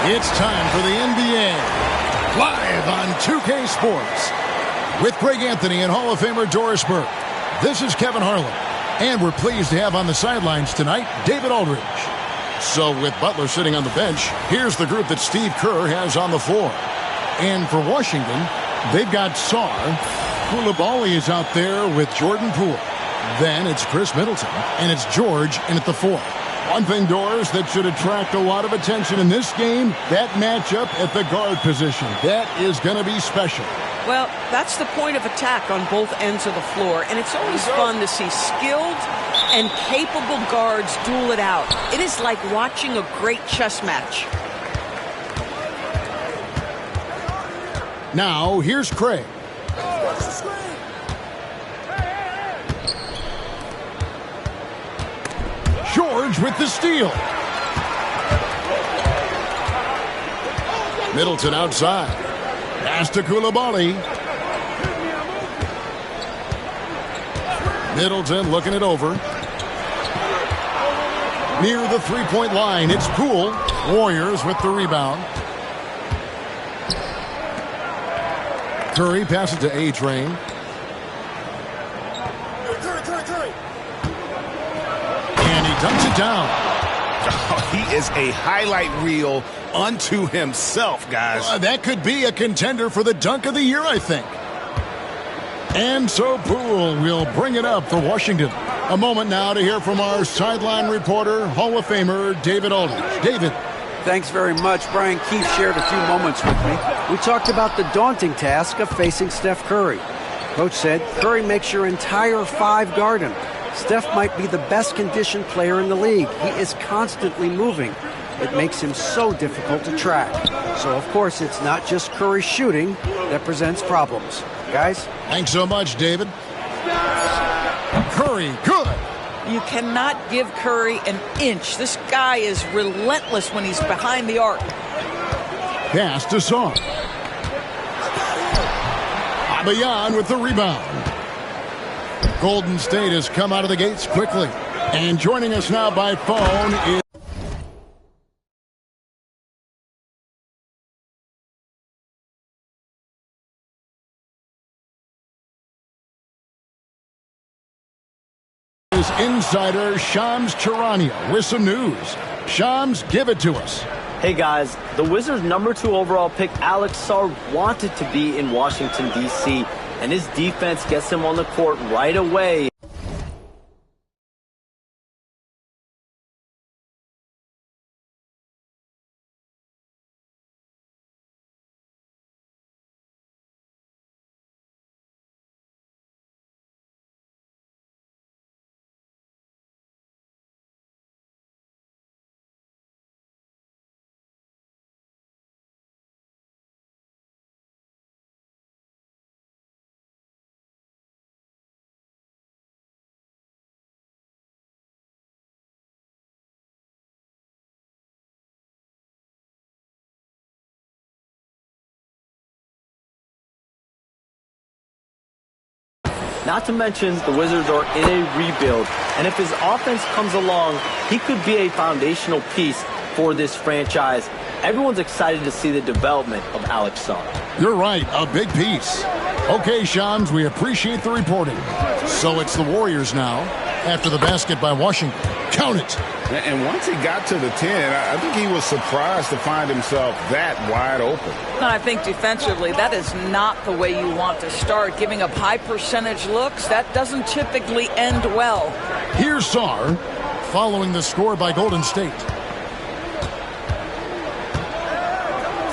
It's time for the NBA, live on 2K Sports. With Greg Anthony and Hall of Famer Doris Burke, this is Kevin Harlan. And we're pleased to have on the sidelines tonight, David Aldridge. So with Butler sitting on the bench, here's the group that Steve Kerr has on the floor. And for Washington, they've got Sarr. Koulibaly is out there with Jordan Poole. Then it's Chris Middleton, and it's George in at the 4. One thing, Doris, that should attract a lot of attention in this game, that matchup at the guard position. That is going to be special. Well, that's the point of attack on both ends of the floor, and it's always fun to see skilled and capable guards duel it out. It is like watching a great chess match. Now, here's Craig. George with the steal. Middleton outside. Pass to Koulibaly. Middleton looking it over. Near the three-point line, it's Poole. Warriors with the rebound. Curry passes to A-Train. And he dunks it down. Oh, he is a highlight reel unto himself, guys. That could be a contender for the dunk of the year, I think. And so Poole will bring it up for Washington. A moment now to hear from our sideline reporter, Hall of Famer David Aldridge. David. Thanks very much. Brian Keefe shared a few moments with me. We talked about the daunting task of facing Steph Curry. Coach said, Curry makes your entire 5 guard him. Steph might be the best conditioned player in the league. He is constantly moving. It makes him so difficult to track. So, of course, it's not just Curry shooting that presents problems. Guys? Thanks so much, David. Curry, good. You cannot give Curry an inch. This guy is relentless when he's behind the arc. Pass to Song. Abayan with the rebound. Golden State has come out of the gates quickly. And joining us now by phone is insider Shams Charania with some news. Shams, give it to us. Hey guys, the Wizards' #2 overall pick Alex Sarr wanted to be in Washington, D.C., and his defense gets him on the court right away. Not to mention, the Wizards are in a rebuild, and if his offense comes along, he could be a foundational piece for this franchise. Everyone's excited to see the development of Alex Sarr. You're right, a big piece. Okay, Shams, we appreciate the reporting. So it's the Warriors now, after the basket by Washington. Count it. And once he got to the 10, I think he was surprised to find himself that wide open. I think defensively, that is not the way you want to start. Giving up high percentage looks, that doesn't typically end well. Here's Sarr, following the score by Golden State.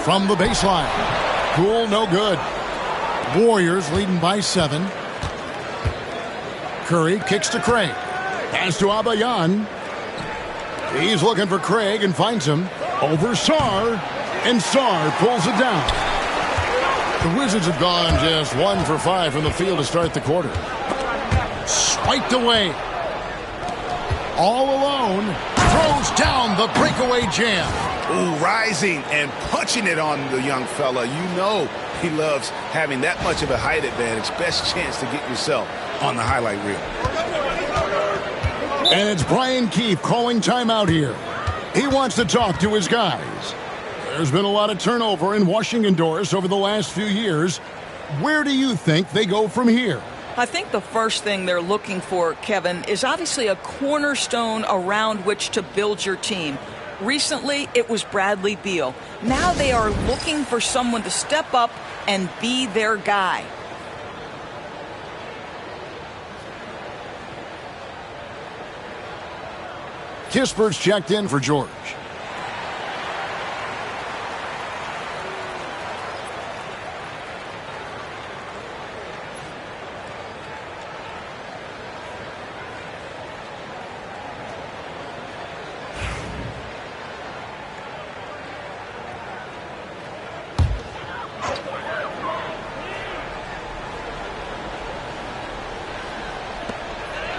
From the baseline. Cool, no good. Warriors leading by 7. Curry kicks to Craig. Pass to Abayan. He's looking for Craig and finds him. Over Sarr. And Sarr pulls it down. The Wizards have gone just 1 for 5 from the field to start the quarter. Swiped away. All alone. Throws down the breakaway jam. Ooh, rising and punching it on the young fella. You know he loves having that much of a height advantage. Best chance to get yourself on the highlight reel. And it's Brian Keefe calling timeout here. He wants to talk to his guys. There's been a lot of turnover in Washington, Doris, over the last few years. Where do you think they go from here? I think the first thing they're looking for, Kevin, is obviously a cornerstone around which to build your team. Recently, it was Bradley Beal. Now they are looking for someone to step up and be their guy. Kispert's checked in for George.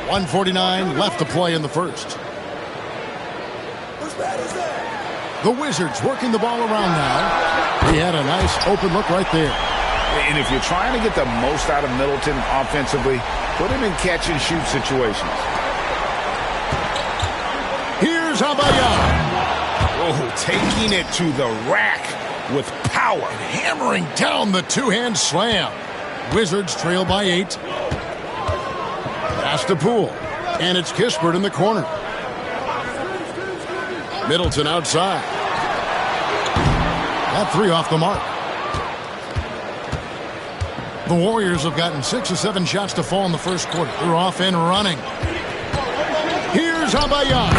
.149 left to play in the first. The Wizards working the ball around now. He had a nice open look right there. And if you're trying to get the most out of Middleton offensively, put him in catch-and-shoot situations. Here's Abayan. Oh, taking it to the rack with power. Hammering down the two-hand slam. Wizards trail by 8. Pass to Poole. And it's Kispert in the corner. Middleton outside. That 3 off the mark. The Warriors have gotten 6 or 7 shots to fall in the first quarter. They're off and running. Here's Abayan.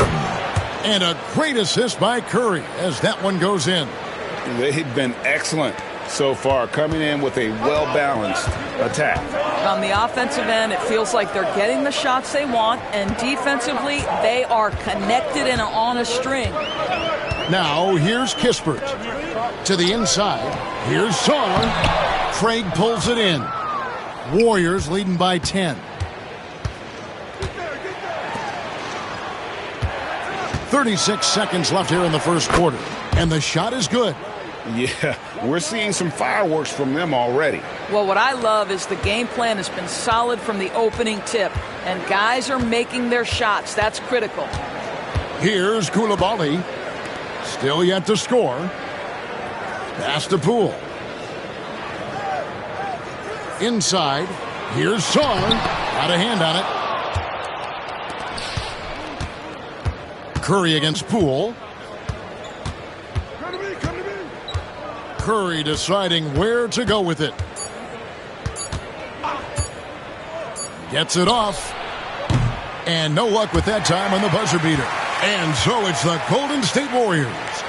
And a great assist by Curry as that one goes in. They've been excellent so far, coming in with a well-balanced attack. On the offensive end, it feels like they're getting the shots they want, and defensively, they are connected and on a string. Now, here's Kispert. To the inside. Here's Sarr. Craig pulls it in. Warriors leading by 10. 36 seconds left here in the first quarter. And the shot is good. Yeah, we're seeing some fireworks from them already. Well, what I love is the game plan has been solid from the opening tip. And guys are making their shots. That's critical. Here's Koulibaly. Still yet to score. Pass to Poole. Inside. Here's Song. Got a hand on it. Curry against Poole. Curry deciding where to go with it. Gets it off. And no luck with that time on the buzzer beater. And so it's the Golden State Warriors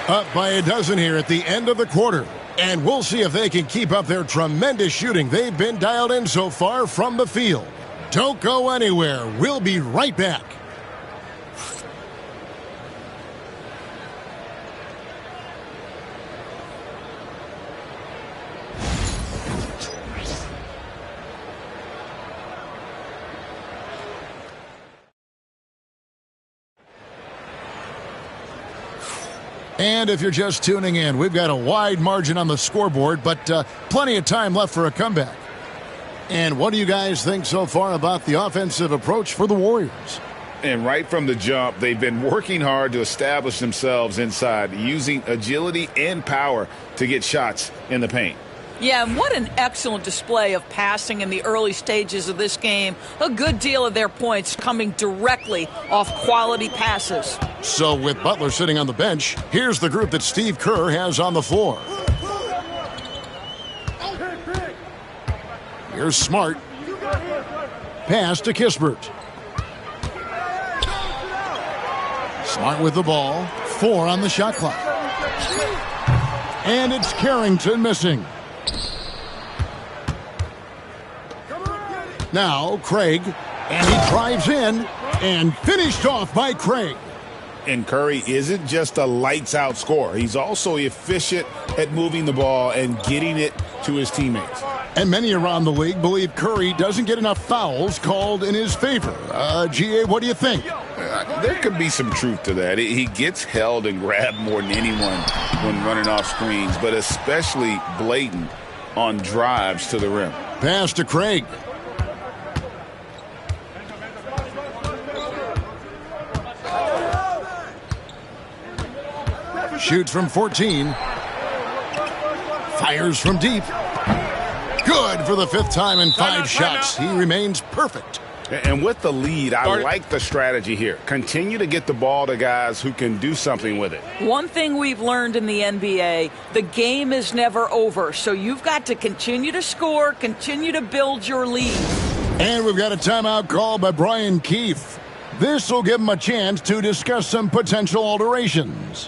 up by a dozen here at the end of the quarter. And we'll see if they can keep up their tremendous shooting they've been dialed in so far from the field. Don't go anywhere. We'll be right back. And if you're just tuning in, we've got a wide margin on the scoreboard, but plenty of time left for a comeback. And what do you guys think so far about the offensive approach for the Warriors? And right from the jump, they've been working hard to establish themselves inside, using agility and power to get shots in the paint. Yeah, and what an excellent display of passing in the early stages of this game. A good deal of their points coming directly off quality passes. So with Butler sitting on the bench, here's the group that Steve Kerr has on the floor. Here's Smart. Pass to Kispert. Smart with the ball. 4 on the shot clock. And it's Carrington missing. Now Craig, and he drives in and finished off by Craig. And Curry isn't just a lights-out scorer. He's also efficient at moving the ball and getting it to his teammates. And many around the league believe Curry doesn't get enough fouls called in his favor. GA, what do you think? There could be some truth to that. He gets held and grabbed more than anyone when running off screens, but especially blatant on drives to the rim. Pass to Craig. Shoots from 14. Fires from deep. Good for the 5th time in 5 shots. He remains perfect. And with the lead, I like the strategy here. Continue to get the ball to guys who can do something with it. One thing we've learned in the NBA, the game is never over. So you've got to continue to score, continue to build your lead. And we've got a timeout call by Brian Keefe. This will give him a chance to discuss some potential alterations.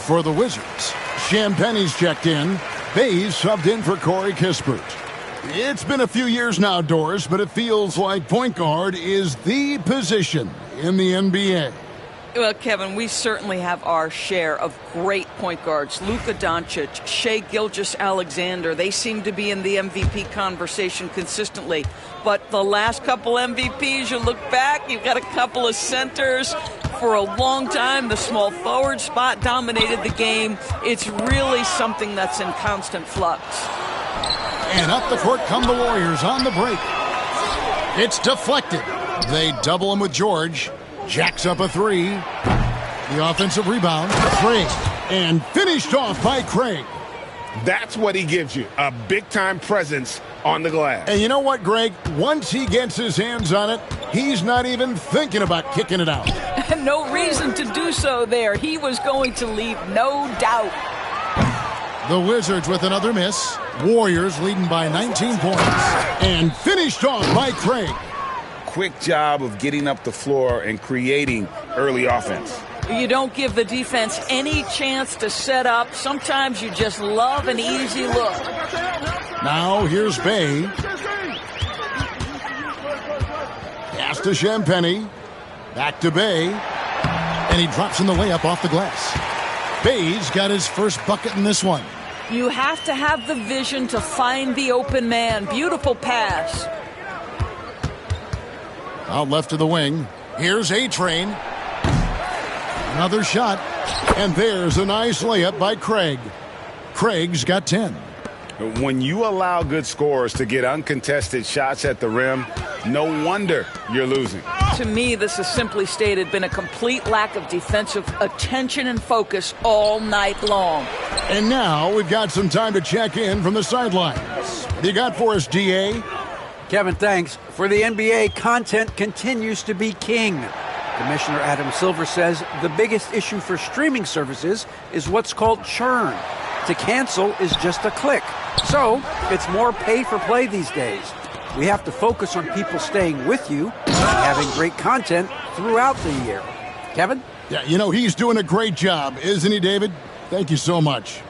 For the Wizards, Champagne's checked in. Bays subbed in for Corey Kispert. It's been a few years now, Doris, but it feels like point guard is the position in the NBA. Well, Kevin, we certainly have our share of great point guards. Luka Doncic, Shai Gilgeous-Alexander, they seem to be in the MVP conversation consistently. But the last couple MVPs, you look back, you've got a couple of centers. For a long time, the small forward spot dominated the game. It's really something that's in constant flux. And up the court come the Warriors on the break. It's deflected. They double him with George. Jacks up a three. The offensive rebound. Craig. And finished off by Craig. That's what he gives you, a big-time presence on the glass. And you know what, Greg? Once he gets his hands on it, he's not even thinking about kicking it out. No reason to do so there. He was going to leave, no doubt. The Wizards with another miss. Warriors leading by 19 points. And finished off by Craig. Quick job of getting up the floor and creating early offense. You don't give the defense any chance to set up. Sometimes you just love an easy look. Now here's Bay. Pass to Champagny. Back to Bay. And he drops in the layup off the glass. Bay's got his first bucket in this one. You have to have the vision to find the open man. Beautiful pass. Out left to the wing. Here's A-Train. Another shot. And there's a nice layup by Craig. Craig's got 10. When you allow good scorers to get uncontested shots at the rim, no wonder you're losing. To me, this has simply stated been a complete lack of defensive attention and focus all night long. And now we've got some time to check in from the sidelines. What do you got for us, DA? Kevin, thanks. For the NBA, content continues to be king. Commissioner Adam Silver says the biggest issue for streaming services is what's called churn. To cancel is just a click. So it's more pay for play these days. We have to focus on people staying with you and having great content throughout the year. Kevin? Yeah, you know, he's doing a great job, isn't he, David? Thank you so much.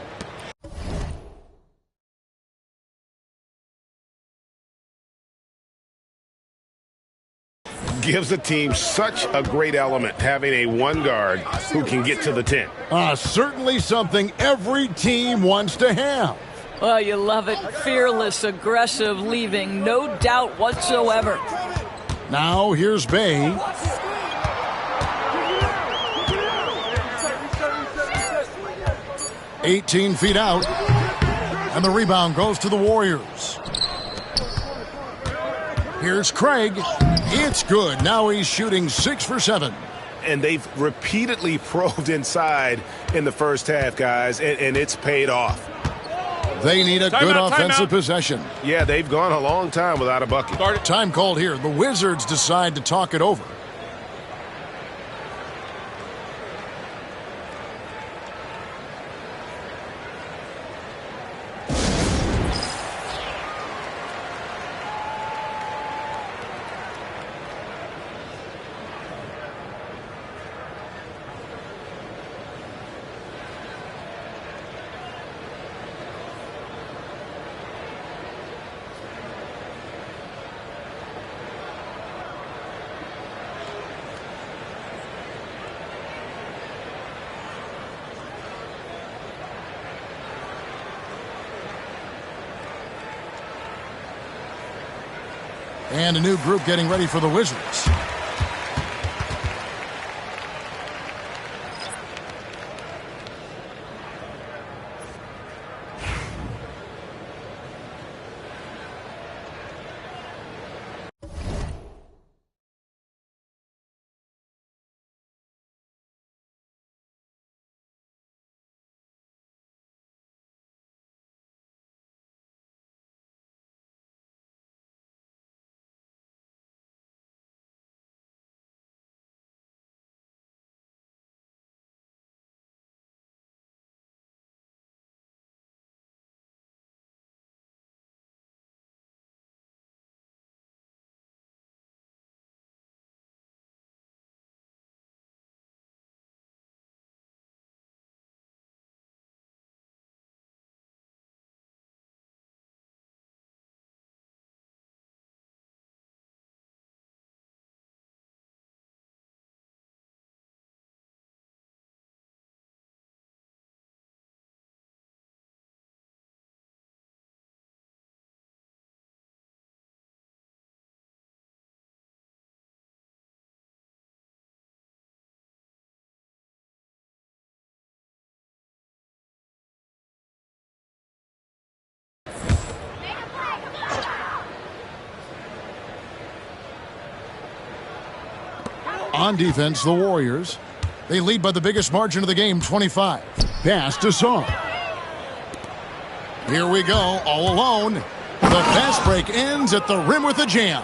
Gives a team such a great element having a one guard who can get to the 10. Certainly something every team wants to have. Well, you love it. Fearless, aggressive, leaving no doubt whatsoever. Now here's Bay. "18 feet out. And the rebound goes to the Warriors. Here's Craig. It's good. Now he's shooting 6 for 7. And they've repeatedly probed inside in the first half, guys, and it's paid off. They need a good offensive possession. Yeah, they've gone a long time without a bucket. Time called here. The Wizards decide to talk it over. And a new group getting ready for the Wizards. On defense, the Warriors. They lead by the biggest margin of the game, 25. Pass to Song. Here we go, all alone. The fast break ends at the rim with a jam.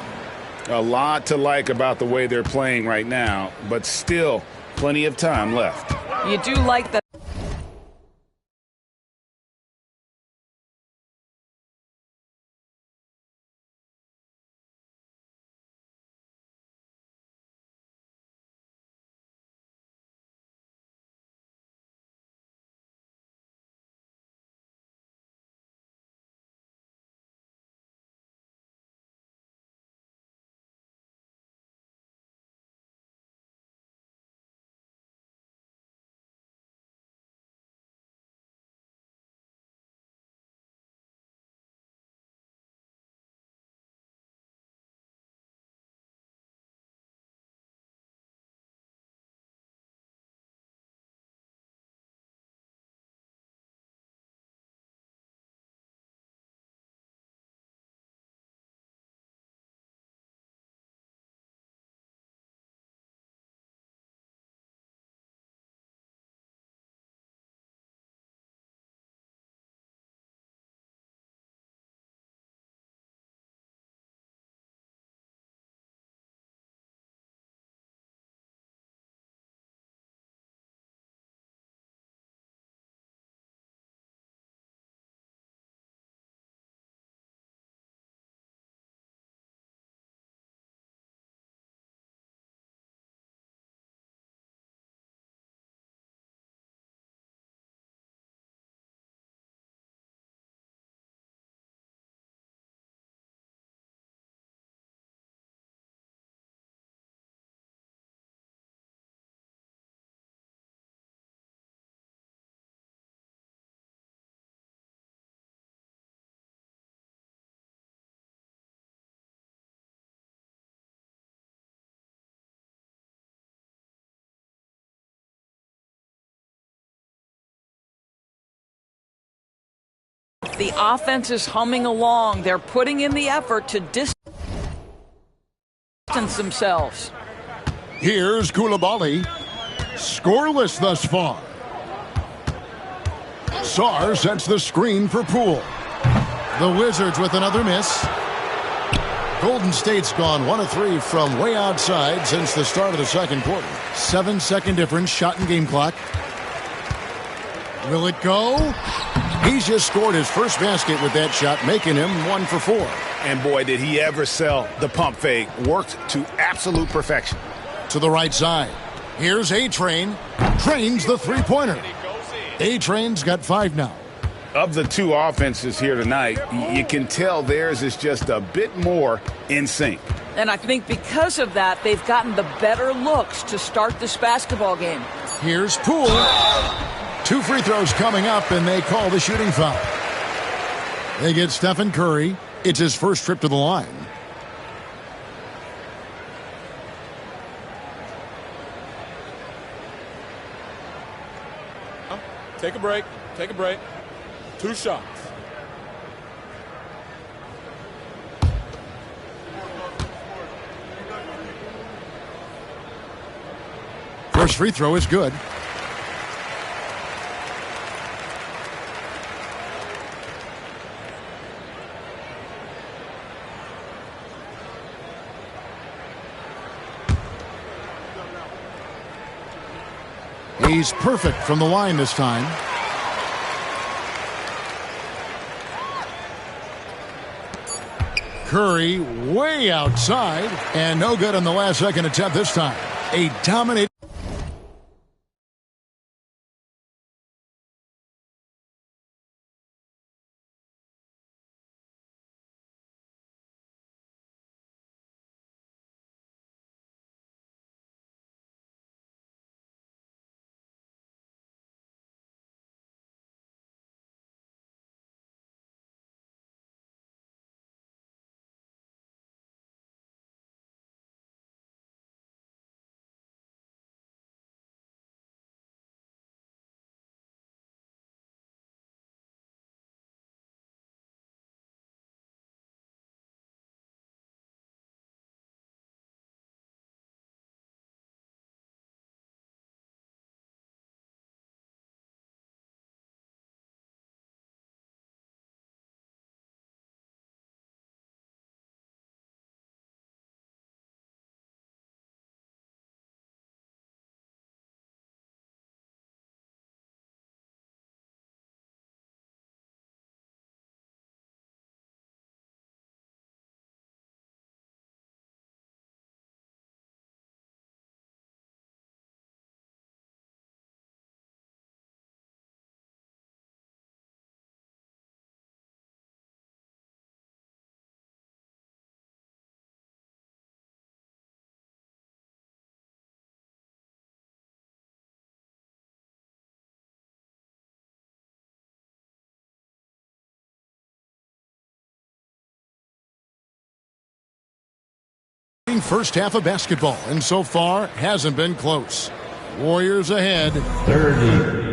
A lot to like about the way they're playing right now, but still plenty of time left. You do like that. The offense is humming along. They're putting in the effort to distance themselves. Here's Koulibaly. Scoreless thus far. Sarr sets the screen for Poole. The Wizards with another miss. Golden State's gone 1 of 3 from way outside since the start of the second quarter. 7-second difference, shot and game clock. Will it go? He's just scored his first basket with that shot, making him 1 for 4. And boy, did he ever sell the pump fake. Worked to absolute perfection. To the right side. Here's A-Train. Trains the three-pointer. A-Train's got 5 now. Of the two offenses here tonight, you can tell theirs is just a bit more in sync. And I think because of that, they've gotten the better looks to start this basketball game. Here's Poole. 2 free throws coming up, and they call the shooting foul. They get Stephen Curry. It's his first trip to the line. Take a break. Take a break. 2 shots. First free throw is good. He's perfect from the line this time. Curry way outside, and no good on the last second attempt this time. A dominant exciting first half of basketball, and so far hasn't been close. Warriors ahead. 30.